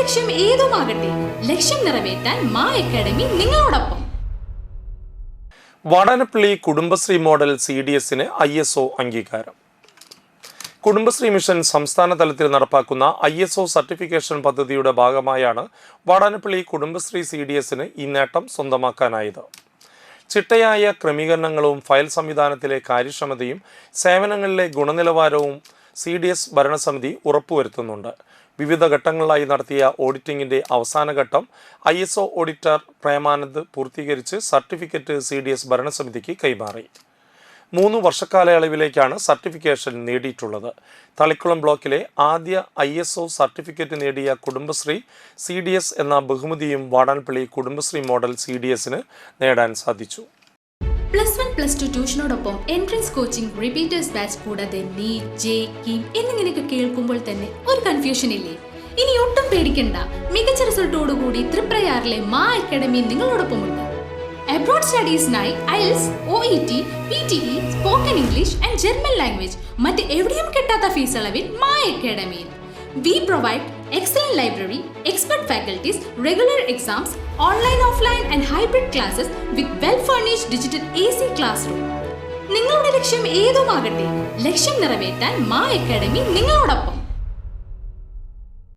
ലക്ഷ്യം ഏതുമാകട്ടെ, ലക്ഷ്യം നിറവേറ്റാൻ മാ അക്കാഡമി നിങ്ങളോടൊപ്പം. വാടാനപ്പള്ളി കുടുംബശ്രീ മോഡൽ CDSന് ISO അംഗീകാരം. കുടുംബശ്രീ മിഷൻ സംസ്ഥാന തലത്തിൽ നടപ്പാക്കുന്ന ISO സർട്ടിഫിക്കേഷൻ പദ്ധതിയുടെ ഭാഗമായാണ് വാടാനപ്പള്ളി കുടുംബശ്രീ CDSന് ഈ നേട്ടം സ്വന്തമാക്കാനായത്. ചിട്ടയായ ക്രമീകരണങ്ങളും ഫയൽ സംവിധാനത്തിലെ കാര്യക്ഷമതയും സേവനങ്ങളിലെ ഗുണനിലവാരവും CDS ഭരണസമിതി ഉറപ്പുവരുത്തുന്നുണ്ട്. വിവിധ ഘട്ടങ്ങളിലായി നടത്തിയ ഓഡിറ്റിംഗിന്റെ അവസാന ഘട്ടം ISO ഓഡിറ്റർ പ്രേമാനന്ദ് പൂർത്തീകരിച്ച് സർട്ടിഫിക്കറ്റ് CDS ഭരണസമിതിക്ക് കൈമാറി. 3 വർഷക്കാലയളവിലേക്കാണ് സർട്ടിഫിക്കേഷൻ നേടിയിട്ടുള്ളത്. തളിക്കുളം ബ്ലോക്കിലെ ആദ്യ ISO സർട്ടിഫിക്കറ്റ് നേടിയ കുടുംബശ്രീ CDS എന്ന ബഹുമതിയും വാടാനപ്പള്ളി കുടുംബശ്രീ മോഡൽ CDSന് നേടാൻ സാധിച്ചു. +1 +2 ട്യൂഷനോടൊപ്പം എൻട്രൻസ് കോച്ചിംഗ്, റിപ്പീറ്റേഴ്സ് ബാച്ച് കൂടാതെ നീറ്റ്, JEE എന്നിങ്ങനെയൊക്കെ കേൾക്കുമ്പോൾ തന്നെ ഒരു കൺഫ്യൂഷൻ ഇല്ലേ? ഇനി ഒട്ടും പേടിക്കണ്ട. മികച്ച റിസൾട്ടോടുകൂടി തൃപ്രയാറിലെ മാ അക്കാഡമി നിങ്ങളോടൊപ്പമുണ്ട്. അബ്രോഡ് സ്റ്റഡീസിനായി IELTS, OET, PTE, spoken English and German language മറ്റ് എവിടെയും കിട്ടാത്ത ഫീസ് അളവിൽ മാ അക്കാഡമിയിൽ. We provide excellent library, expert faculties, regular exams, online, offline and hybrid classes with well-furnished digital AC classroom. നിങ്ങളുടെ ലക്ഷ്യം ഏതുമാകട്ടെ, ലക്ഷ്യം നിറവേറ്റാൻ മാ അക്കാഡമി നിങ്ങളോടൊപ്പം.